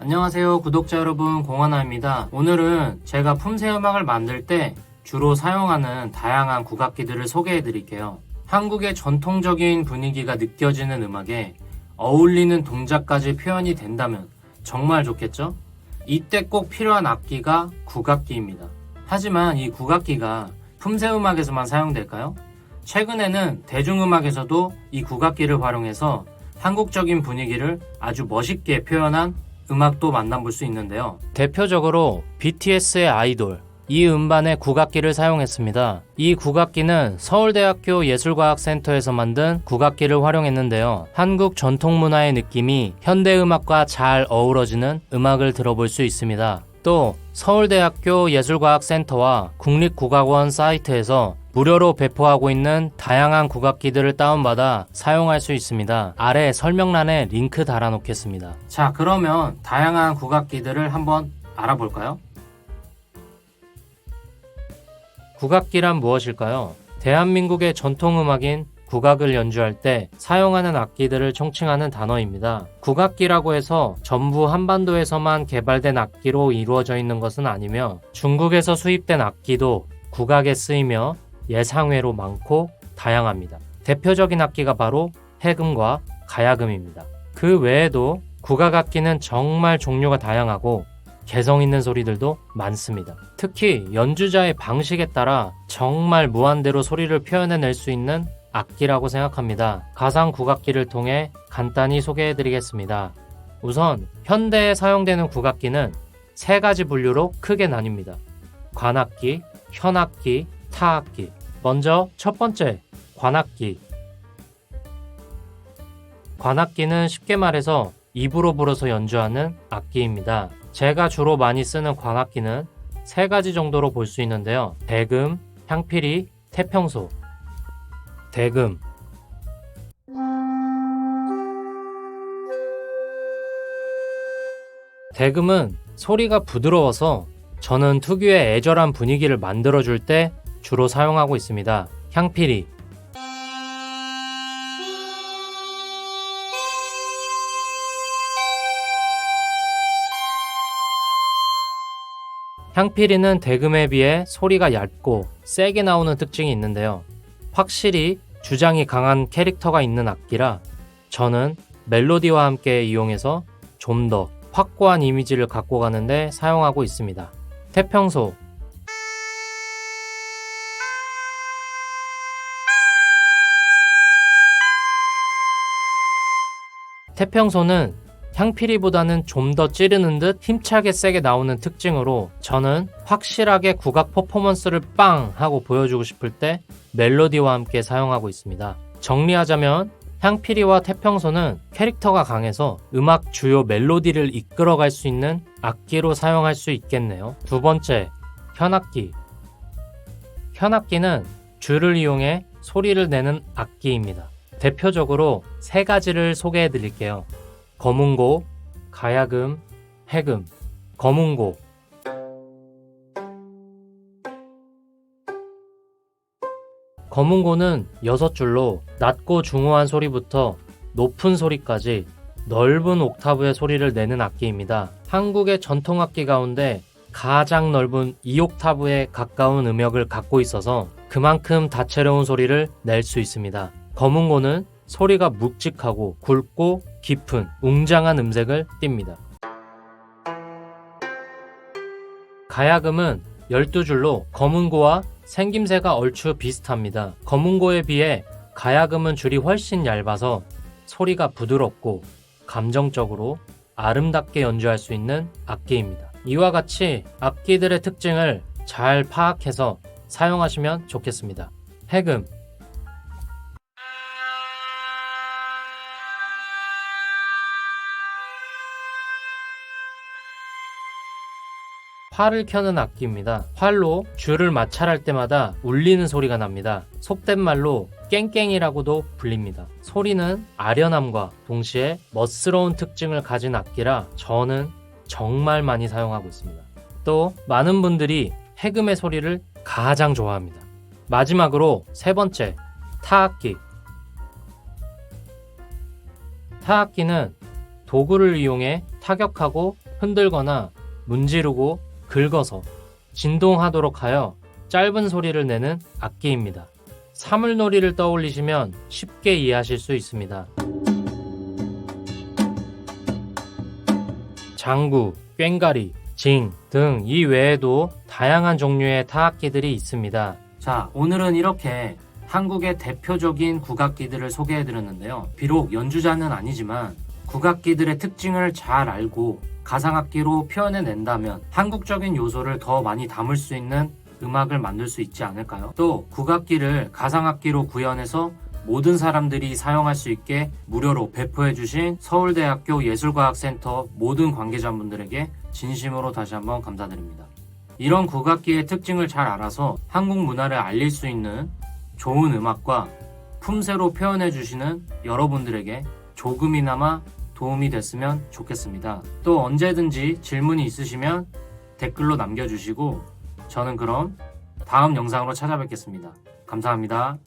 안녕하세요 구독자 여러분, 공하나입니다. 오늘은 제가 품새 음악을 만들 때 주로 사용하는 다양한 국악기들을 소개해 드릴게요. 한국의 전통적인 분위기가 느껴지는 음악에 어울리는 동작까지 표현이 된다면 정말 좋겠죠? 이때 꼭 필요한 악기가 국악기입니다. 하지만 이 국악기가 품새 음악에서만 사용될까요? 최근에는 대중음악에서도 이 국악기를 활용해서 한국적인 분위기를 아주 멋있게 표현한 음악도 만나볼 수 있는데요. 대표적으로 BTS의 아이돌, 이 음반에 국악기를 사용했습니다. 이 국악기는 서울대학교 예술과학센터에서 만든 국악기를 활용했는데요. 한국 전통문화의 느낌이 현대음악과 잘 어우러지는 음악을 들어볼 수 있습니다. 또 서울대학교 예술과학센터와 국립국악원 사이트에서 무료로 배포하고 있는 다양한 국악기들을 다운받아 사용할 수 있습니다. 아래 설명란에 링크 달아놓겠습니다. 자, 그러면 다양한 국악기들을 한번 알아볼까요? 국악기란 무엇일까요? 대한민국의 전통음악인 국악을 연주할 때 사용하는 악기들을 총칭하는 단어입니다. 국악기라고 해서 전부 한반도에서만 개발된 악기로 이루어져 있는 것은 아니며 중국에서 수입된 악기도 국악에 쓰이며 예상외로 많고 다양합니다. 대표적인 악기가 바로 해금과 가야금입니다. 그 외에도 국악악기는 정말 종류가 다양하고 개성 있는 소리들도 많습니다. 특히 연주자의 방식에 따라 정말 무한대로 소리를 표현해낼 수 있는 악기라고 생각합니다. 가상 국악기를 통해 간단히 소개해드리겠습니다. 우선 현대에 사용되는 국악기는 세 가지 분류로 크게 나뉩니다. 관악기, 현악기, 타악기. 먼저 첫 번째, 관악기. 관악기는 쉽게 말해서 입으로 불어서 연주하는 악기입니다. 제가 주로 많이 쓰는 관악기는 세 가지 정도로 볼 수 있는데요. 대금, 향피리, 태평소. 대금. 대금은 소리가 부드러워서 저는 특유의 애절한 분위기를 만들어줄 때 주로 사용하고 있습니다. 향피리. 향피리는 대금에 비해 소리가 얇고 세게 나오는 특징이 있는데요. 확실히 주장이 강한 캐릭터가 있는 악기라 저는 멜로디와 함께 이용해서 좀 더 확고한 이미지를 갖고 가는데 사용하고 있습니다. 태평소. 태평소는 향피리보다는 좀 더 찌르는 듯 힘차게 세게 나오는 특징으로 저는 확실하게 국악 퍼포먼스를 빵 하고 보여주고 싶을 때 멜로디와 함께 사용하고 있습니다. 정리하자면 향피리와 태평소는 캐릭터가 강해서 음악 주요 멜로디를 이끌어갈 수 있는 악기로 사용할 수 있겠네요. 두 번째, 현악기. 현악기는 줄을 이용해 소리를 내는 악기입니다. 대표적으로 세 가지를 소개해 드릴게요. 거문고, 가야금, 해금. 거문고. 거문고는 6줄로 낮고 중후한 소리부터 높은 소리까지 넓은 옥타브의 소리를 내는 악기입니다. 한국의 전통악기 가운데 가장 넓은 2옥타브에 가까운 음역을 갖고 있어서 그만큼 다채로운 소리를 낼 수 있습니다. 거문고는 소리가 묵직하고 굵고 깊은 웅장한 음색을 띱니다. 가야금은 12줄로 거문고와 생김새가 얼추 비슷합니다. 거문고에 비해 가야금은 줄이 훨씬 얇아서 소리가 부드럽고 감정적으로 아름답게 연주할 수 있는 악기입니다. 이와 같이 악기들의 특징을 잘 파악해서 사용하시면 좋겠습니다. 해금. 활을 켜는 악기입니다. 활로 줄을 마찰할 때마다 울리는 소리가 납니다. 속된 말로 깽깽이라고도 불립니다. 소리는 아련함과 동시에 멋스러운 특징을 가진 악기라 저는 정말 많이 사용하고 있습니다. 또 많은 분들이 해금의 소리를 가장 좋아합니다. 마지막으로 세 번째, 타악기. 타악기는 도구를 이용해 타격하고 흔들거나 문지르고 긁어서 진동하도록 하여 짧은 소리를 내는 악기입니다. 사물놀이를 떠올리시면 쉽게 이해하실 수 있습니다. 장구, 꽹과리, 징 등 이 외에도 다양한 종류의 타악기들이 있습니다. 자, 오늘은 이렇게 한국의 대표적인 국악기들을 소개해드렸는데요. 비록 연주자는 아니지만 국악기들의 특징을 잘 알고 가상악기로 표현해낸다면 한국적인 요소를 더 많이 담을 수 있는 음악을 만들 수 있지 않을까요? 또 국악기를 가상악기로 구현해서 모든 사람들이 사용할 수 있게 무료로 배포해주신 서울대학교 예술과학센터 모든 관계자분들에게 진심으로 다시 한번 감사드립니다. 이런 국악기의 특징을 잘 알아서 한국 문화를 알릴 수 있는 좋은 음악과 품새로 표현해주시는 여러분들에게 조금이나마 도움이 됐으면 좋겠습니다. 또 언제든지 질문이 있으시면 댓글로 남겨주시고 저는 그럼 다음 영상으로 찾아뵙겠습니다. 감사합니다.